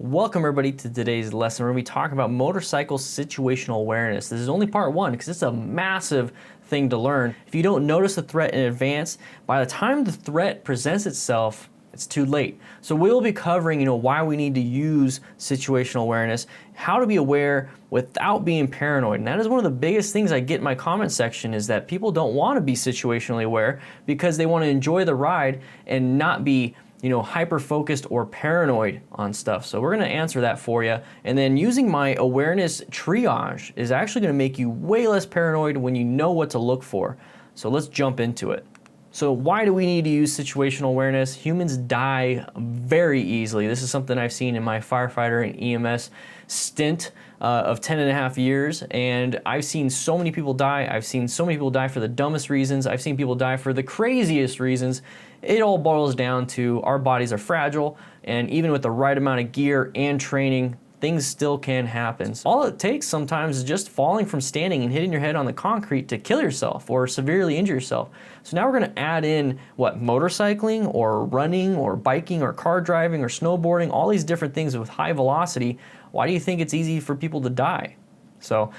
Welcome everybody to today's lesson. We're going to be talking about motorcycle situational awareness. This is only part one because it's a massive thing to learn. If you don't notice the threat in advance, by the time the threat presents itself, it's too late. So we'll be covering, why we need to use situational awareness, how to be aware without being paranoid. And that is one of the biggest things I get in my comment section is that people don't want to be situationally aware because they want to enjoy the ride and not be hyper-focused or paranoid on stuff. So we're going to answer that for you. And then using my awareness triage is actually going to make you way less paranoid when you know what to look for. So let's jump into it. So why do we need to use situational awareness? Humans die very easily. This is something I've seen in my firefighter and EMS stint of 10 and a half years. And I've seen so many people die. I've seen so many people die for the dumbest reasons. I've seen people die for the craziest reasons. It all boils down to our bodies are fragile, and even with the right amount of gear and training, things still can happen. All it takes sometimes is just falling from standing and hitting your head on the concrete to kill yourself or severely injure yourself. So now we're going to add in motorcycling or running or biking or car driving or snowboarding, all these different things with high velocity. Why do you think it's easy for people to die? So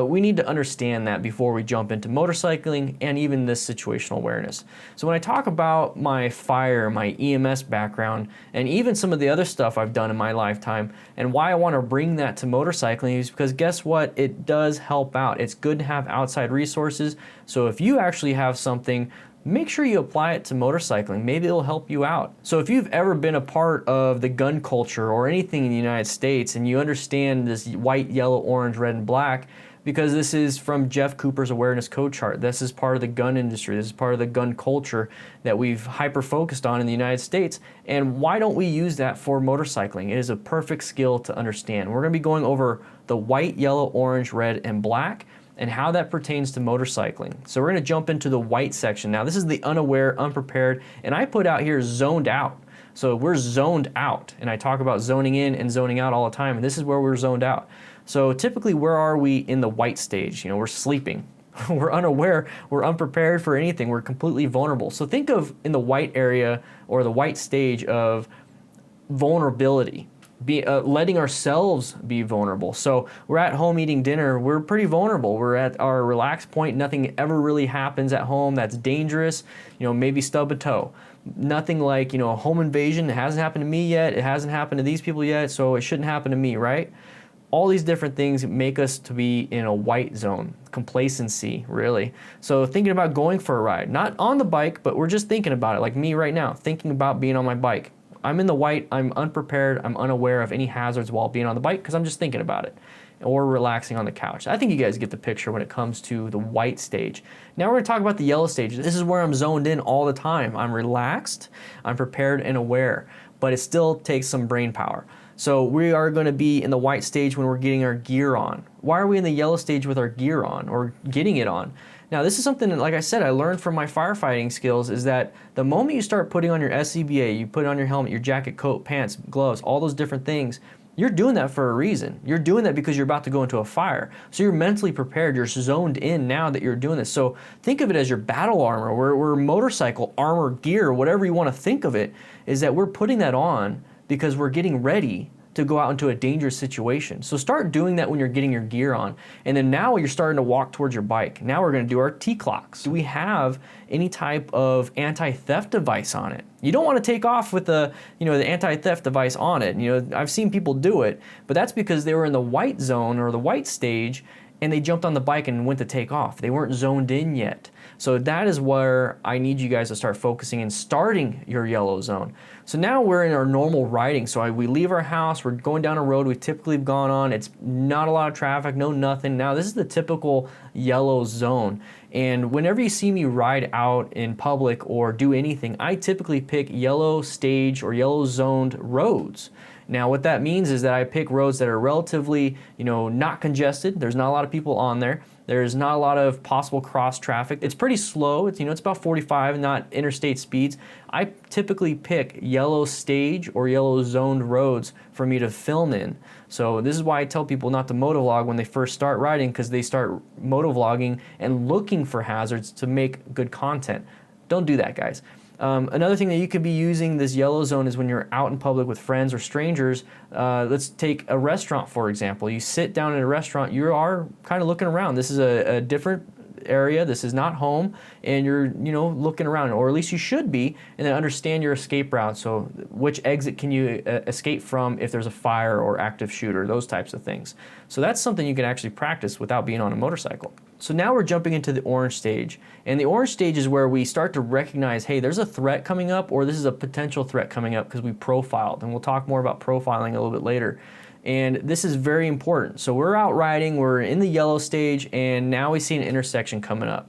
we need to understand that before we jump into motorcycling and even this situational awareness. So when I talk about my fire, my EMS background, and even some of the other stuff I've done in my lifetime, and why I want to bring that to motorcycling is because guess what? It does help out. It's good to have outside resources. So if you actually have something, make sure you apply it to motorcycling. Maybe it'll help you out. So if you've ever been a part of the gun culture or anything in the United States and you understand this white, yellow, orange, red, and black, because this is from Jeff Cooper's awareness code chart. This is part of the gun industry. This is part of the gun culture that we've hyper-focused on in the United States. And why don't we use that for motorcycling? It is a perfect skill to understand. We're going to be going over the white, yellow, orange, red, and black, and how that pertains to motorcycling. So we're going to jump into the white section. Now this is the unaware, unprepared, and I put out here zoned out. So we're zoned out, and I talk about zoning in and zoning out all the time, and this is where we're zoned out. So typically, where are we in the white stage? We're sleeping. We're unaware, we're unprepared for anything, we're completely vulnerable. So think of in the white area or the white stage of vulnerability. Letting ourselves be vulnerable. So we're at home eating dinner, we're pretty vulnerable. We're at our relaxed point, nothing ever really happens at home that's dangerous, maybe stub a toe. Nothing like, a home invasion. It hasn't happened to me yet, it hasn't happened to these people yet, so it shouldn't happen to me, right? All these different things make us to be in a white zone, complacency, really. So thinking about going for a ride, not on the bike, but we're just thinking about it, like me right now, thinking about being on my bike. I'm in the white, I'm unprepared, I'm unaware of any hazards while being on the bike because I'm just thinking about it or relaxing on the couch. I think you guys get the picture when it comes to the white stage. Now we're going to talk about the yellow stage. This is where I'm zoned in all the time. I'm relaxed, I'm prepared and aware, but it still takes some brain power. So we are going to be in the white stage when we're getting our gear on. Why are we in the yellow stage with our gear on or getting it on? Now this is something that, like I said, I learned from my firefighting skills is that the moment you start putting on your SCBA, you put on your helmet, your jacket, coat, pants, gloves, all those different things, you're doing that for a reason. You're doing that because you're about to go into a fire. So you're mentally prepared, you're zoned in now that you're doing this. So think of it as your battle armor, or motorcycle armor gear, whatever you want to think of it, is that we're putting that on because we're getting ready to go out into a dangerous situation. So start doing that when you're getting your gear on. And then now you're starting to walk towards your bike. Now we're gonna do our T-clocks. Do we have any type of anti-theft device on it? You don't wanna take off with the anti-theft device on it. I've seen people do it, but that's because they were in the white zone or the white stage and they jumped on the bike and went to take off. They weren't zoned in yet. So that is where I need you guys to start focusing and starting your yellow zone. So now we're in our normal riding. So we leave our house, we're going down a road we typically have gone on. It's not a lot of traffic, no nothing. Now this is the typical yellow zone. And whenever you see me ride out in public or do anything, I typically pick yellow stage or yellow zoned roads. Now what that means is that I pick roads that are relatively, not congested. There's not a lot of people on there. There's not a lot of possible cross traffic. It's pretty slow. It's about 45, not interstate speeds. I typically pick yellow stage or yellow zoned roads for me to film in. So this is why I tell people not to motovlog when they first start riding, because they start motovlogging and looking for hazards to make good content. Don't do that, guys. Another thing that you could be using this yellow zone is when you're out in public with friends or strangers. Let's take a restaurant, for example. You sit down in a restaurant, you are kind of looking around. This is a different area. This is not home, and you're looking around, or at least you should be, and then understand your escape route. So which exit can you escape from if there's a fire or active shooter, those types of things. So that's something you can actually practice without being on a motorcycle. So now we're jumping into the orange stage, and the orange stage is where we start to recognize, hey, there's a threat coming up, or this is a potential threat coming up because we profiled, and we'll talk more about profiling a little bit later. And this is very important. So we're out riding, we're in the yellow stage, and now we see an intersection coming up.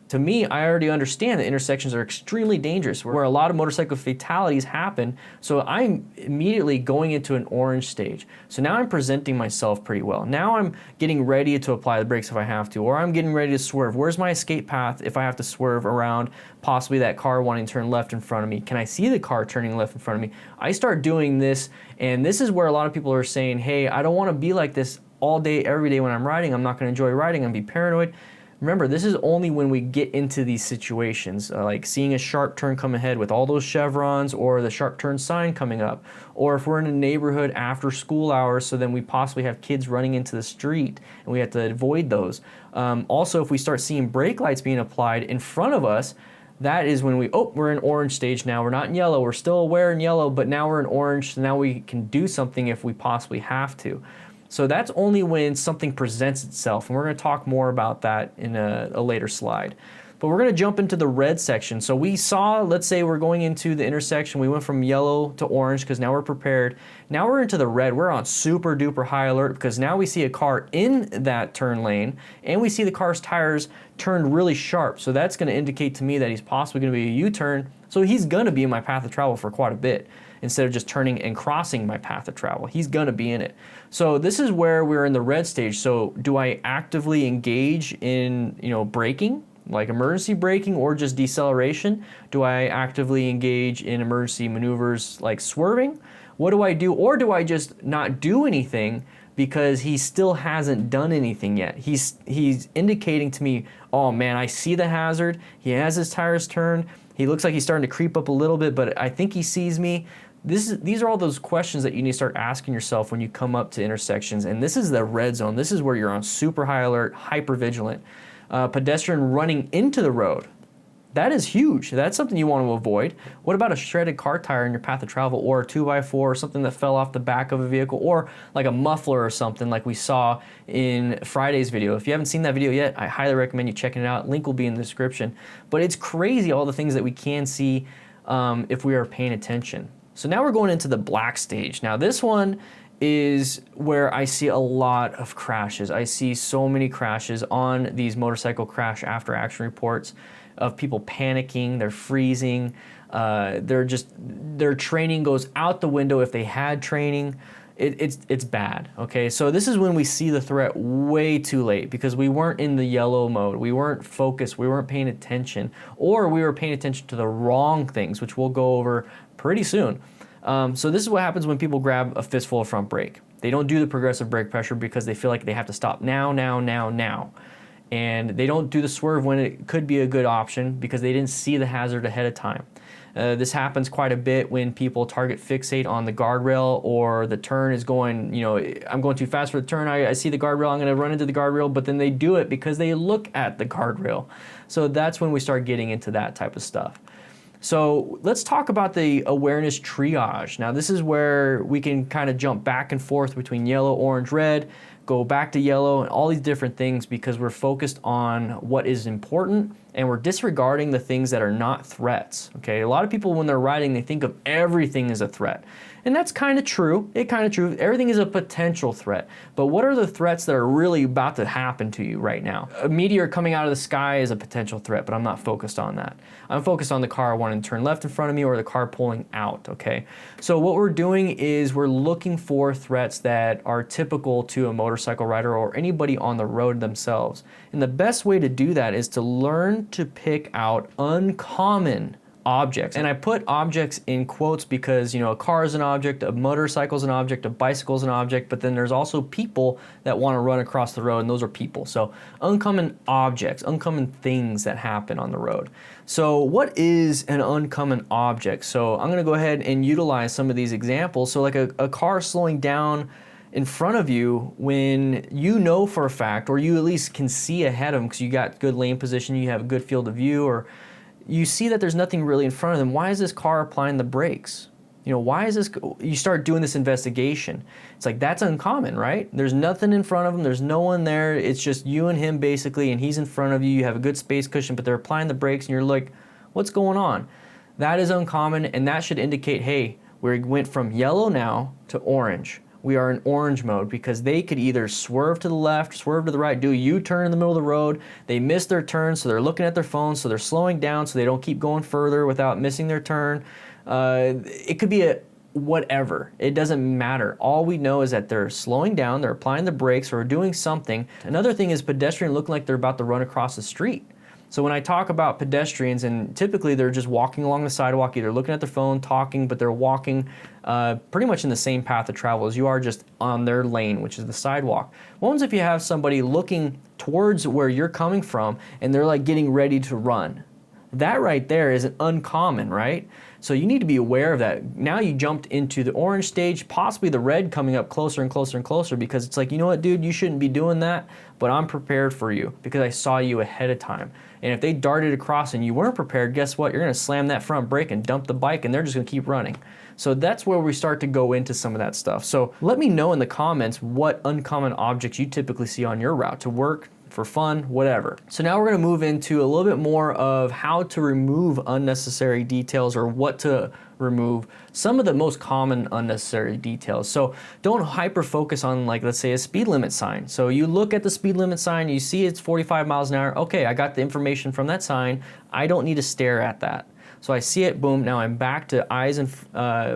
To me, I already understand that intersections are extremely dangerous, where a lot of motorcycle fatalities happen. So I'm immediately going into an orange stage. So now I'm presenting myself pretty well. Now I'm getting ready to apply the brakes if I have to, or I'm getting ready to swerve. Where's my escape path if I have to swerve around possibly that car wanting to turn left in front of me? Can I see the car turning left in front of me? I start doing this, and this is where a lot of people are saying, hey, I don't want to be like this all day, every day when I'm riding. I'm not going to enjoy riding. I'm going to be paranoid. Remember, this is only when we get into these situations, like seeing a sharp turn come ahead with all those chevrons, or the sharp turn sign coming up, or if we're in a neighborhood after school hours, so then we possibly have kids running into the street and we have to avoid those. Also, if we start seeing brake lights being applied in front of us, that is when we're in orange stage now. We're not in yellow. We're still aware in yellow, but now we're in orange, so now we can do something if we possibly have to. So that's only when something presents itself, and we're going to talk more about that in a later slide. But we're going to jump into the red section. So we saw, let's say we're going into the intersection. We went from yellow to orange because now we're prepared. Now we're into the red. We're on super duper high alert because now we see a car in that turn lane, and we see the car's tires turned really sharp. So that's going to indicate to me that he's possibly going to be a U-turn. So he's going to be in my path of travel for quite a bit. Instead of just turning and crossing my path of travel, he's gonna be in it. So this is where we're in the red stage. So do I actively engage in braking, like emergency braking, or just deceleration? Do I actively engage in emergency maneuvers like swerving? What do I do? Or do I just not do anything because he still hasn't done anything yet? He's indicating to me, oh man, I see the hazard. He has his tires turned. He looks like he's starting to creep up a little bit, but I think he sees me. These are all those questions that you need to start asking yourself when you come up to intersections, and this is the red zone. This is where you're on super high alert, hyper vigilant. Pedestrian running into the road. That is huge. That's something you want to avoid. What about a shredded car tire in your path of travel, or a 2x4, or something that fell off the back of a vehicle, or like a muffler or something like we saw in Friday's video? If you haven't seen that video yet, I highly recommend you checking it out. Link will be in the description. But it's crazy all the things that we can see if we are paying attention. So now we're going into the black stage. Now this one is where I see a lot of crashes. I see so many crashes on these motorcycle crash after action reports of people panicking, they're freezing, their training goes out the window if they had training. It's bad, okay? So this is when we see the threat way too late because we weren't in the yellow mode, we weren't focused, we weren't paying attention, or we were paying attention to the wrong things, which we'll go over pretty soon. So this is what happens when people grab a fistful of front brake. They don't do the progressive brake pressure because they feel like they have to stop now. And they don't do the swerve when it could be a good option because they didn't see the hazard ahead of time. This happens quite a bit when people target fixate on the guardrail, or the turn is going, I'm going too fast for the turn, I see the guardrail, I'm going to run into the guardrail, but then they do it because they look at the guardrail. So that's when we start getting into that type of stuff. So let's talk about the awareness triage. Now this is where we can kind of jump back and forth between yellow, orange, red, go back to yellow, and all these different things because we're focused on what is important and we're disregarding the things that are not threats. Okay, a lot of people when they're riding, they think of everything as a threat. And that's kind of true. Everything is a potential threat. But what are the threats that are really about to happen to you right now? A meteor coming out of the sky is a potential threat, but I'm not focused on that. I'm focused on the car wanting to turn left in front of me or the car pulling out, okay? So what we're doing is we're looking for threats that are typical to a motorcycle rider or anybody on the road themselves. And the best way to do that is to learn to pick out uncommon objects. And I put objects in quotes because, you know, a car is an object, a motorcycle is an object, a bicycle is an object, but then there's also people that want to run across the road, and those are people. So uncommon objects, uncommon things that happen on the road. So what is an uncommon object? So I'm going to go ahead and utilize some of these examples. So like a car slowing down in front of you when you know for a fact, or you at least can see ahead of them because you got good lane position, you have a good field of view, or you see that there's nothing really in front of them. Why is this car applying the brakes? You know, why is this? You start doing this investigation. It's like, that's uncommon, right? There's nothing in front of him. There's no one there. It's just you and him basically, and he's in front of you. You have a good space cushion, but they're applying the brakes, and you're like, what's going on? That is uncommon, and that should indicate, hey, we went from yellow now to orange. We are in orange mode because they could either swerve to the left, swerve to the right, do a U-turn in the middle of the road. They miss their turn, so they're looking at their phone, so they're slowing down so they don't keep going further without missing their turn. It could be a whatever. It doesn't matter. All we know is that they're slowing down, they're applying the brakes, or doing something. Another thing is pedestrian looking like they're about to run across the street. So when I talk about pedestrians, and typically they're just walking along the sidewalk, either looking at their phone, talking, but they're walking pretty much in the same path of travel as you are, just on their lane, which is the sidewalk. What happens if you have somebody looking towards where you're coming from and they're like getting ready to run? That right there is uncommon, right? So you need to be aware of that. Now you jumped into the orange stage, possibly the red coming up closer and closer and closer, because it's like, you know what, dude, you shouldn't be doing that, but I'm prepared for you because I saw you ahead of time. And if they darted across and you weren't prepared, guess what? You're gonna slam that front brake and dump the bike, and they're just gonna keep running. So that's where we start to go into some of that stuff. So let me know in the comments what uncommon objects you typically see on your route to work, for fun, whatever. So now we're gonna move into a little bit more of how to remove unnecessary details, or what to remove some of the most common unnecessary details. So don't hyper focus on, like, let's say a speed limit sign. So you look at the speed limit sign, you see it's 45 miles an hour. Okay, I got the information from that sign. I don't need to stare at that. So I see it, boom, now I'm back to eyes and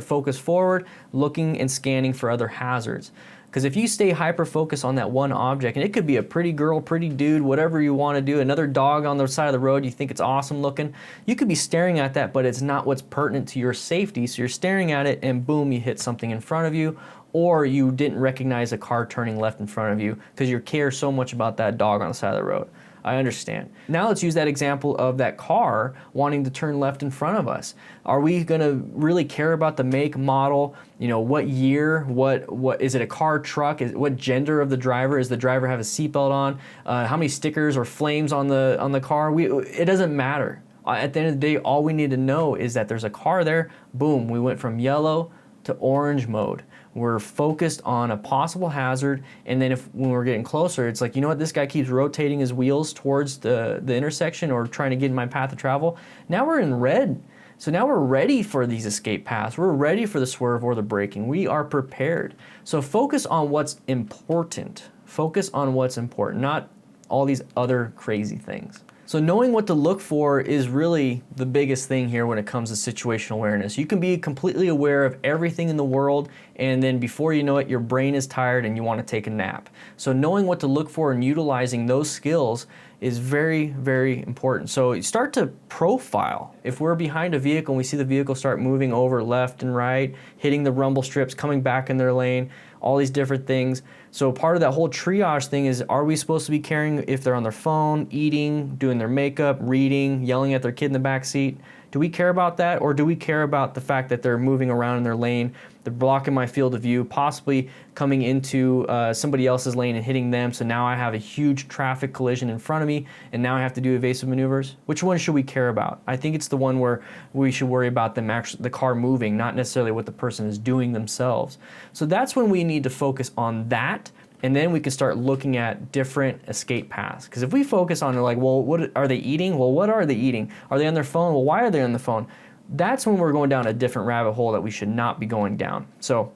focus forward, looking and scanning for other hazards. Because if you stay hyper-focused on that one object, and it could be a pretty girl, pretty dude, whatever you want to do, another dog on the side of the road, you think it's awesome looking, you could be staring at that, but it's not what's pertinent to your safety. So you're staring at it and boom, you hit something in front of you, or you didn't recognize a car turning left in front of you because you care so much about that dog on the side of the road. I understand. Now let's use that example of that car wanting to turn left in front of us. Are we gonna really care about the make, model, you know, what year, what is it, a car, truck, what gender of the driver? Is the driver have a seatbelt on? How many stickers or flames on the car? It doesn't matter. At the end of the day, all we need to know is that there's a car there. Boom, we went from yellow to orange mode. We're focused on a possible hazard, and then when we're getting closer, it's like, you know what, this guy keeps rotating his wheels towards the intersection or trying to get in my path of travel. Now we're in red. So now we're ready for these escape paths. We're ready for the swerve or the braking. We are prepared. So focus on what's important. Focus on what's important, not all these other crazy things. So knowing what to look for is really the biggest thing here when it comes to situational awareness. You can be completely aware of everything in the world, and then before you know it, your brain is tired and you want to take a nap. So knowing what to look for and utilizing those skills is very, very important. So you start to profile. If we're behind a vehicle and we see the vehicle start moving over left and right, hitting the rumble strips, coming back in their lane, all these different things. So part of that whole triage thing is, are we supposed to be caring if they're on their phone, eating, doing their makeup, reading, yelling at their kid in the back seat? Do we care about that, or do we care about the fact that they're moving around in their lane, they're blocking my field of view, possibly coming into somebody else's lane and hitting them, so now I have a huge traffic collision in front of me, and now I have to do evasive maneuvers? Which one should we care about? I think it's the one where we should worry about the car moving, not necessarily what the person is doing themselves. So that's when we need to focus on that, and then we can start looking at different escape paths. Because if we focus on, like, well, what are they eating? Well, what are they eating? Are they on their phone? Well, why are they on the phone? That's when we're going down a different rabbit hole that we should not be going down. So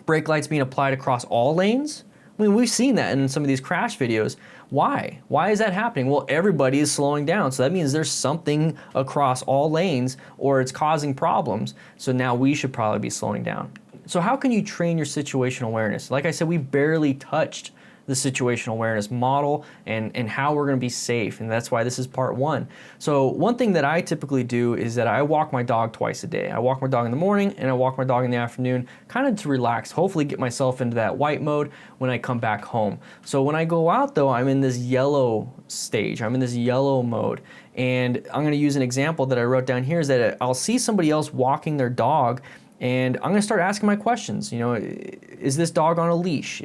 brake lights being applied across all lanes? I mean, we've seen that in some of these crash videos. Why? Why is that happening? Well, everybody is slowing down. So that means there's something across all lanes, or it's causing problems. So now we should probably be slowing down. So how can you train your situational awareness? Like I said, we barely touched the situational awareness model and how we're gonna be safe. And that's why this is part one. So one thing that I typically do is that I walk my dog twice a day. I walk my dog in the morning and I walk my dog in the afternoon, kind of to relax, hopefully get myself into that white mode when I come back home. So when I go out though, I'm in this yellow stage. I'm in this yellow mode. And I'm gonna use an example that I wrote down here is that I'll see somebody else walking their dog and I'm gonna start asking my questions. You know, is this dog on a leash?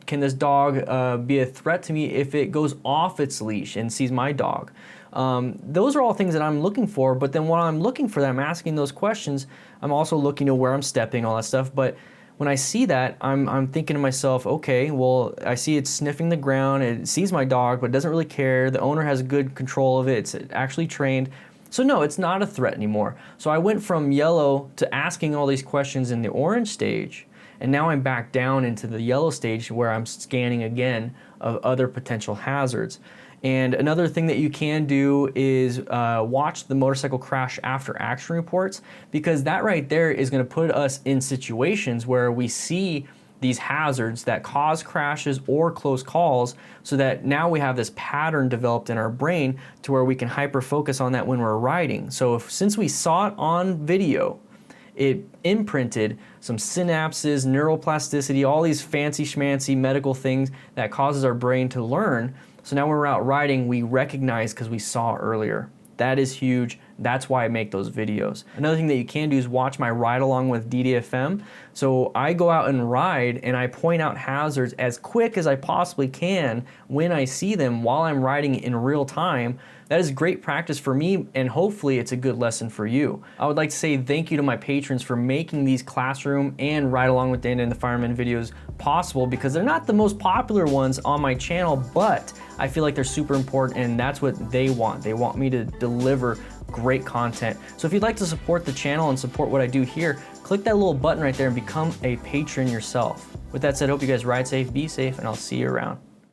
Can this dog be a threat to me if it goes off its leash and sees my dog? Those are all things that I'm looking for, but then while I'm looking for that, I'm asking those questions, I'm also looking to where I'm stepping, all that stuff. But when I see that, I'm thinking to myself, okay, well, I see it's sniffing the ground, it sees my dog, but it doesn't really care. The owner has good control of it, it's actually trained. So no, it's not a threat anymore. So I went from yellow to asking all these questions in the orange stage, and now I'm back down into the yellow stage where I'm scanning again of other potential hazards. And another thing that you can do is watch the motorcycle crash after action reports, because that right there is going to put us in situations where we see these hazards that cause crashes or close calls, so that now we have this pattern developed in our brain to where we can hyper focus on that when we're riding. So since we saw it on video, it imprinted some synapses, neuroplasticity, all these fancy schmancy medical things that causes our brain to learn. So now when we're out riding, we recognize because we saw earlier. That is huge. That's why I make those videos. Another thing that you can do is watch my ride along with DDFM. So I go out and ride and I point out hazards as quick as I possibly can when I see them while I'm riding in real time. That is great practice for me, and hopefully it's a good lesson for you. I would like to say thank you to my patrons for making these classroom and ride along with Dana and the Fireman videos possible, because they're not the most popular ones on my channel, but I feel like they're super important and that's what they want. They want me to deliver great content. So if you'd like to support the channel and support what I do here, click that little button right there and become a patron yourself. With that said, I hope you guys ride safe, be safe, and I'll see you around.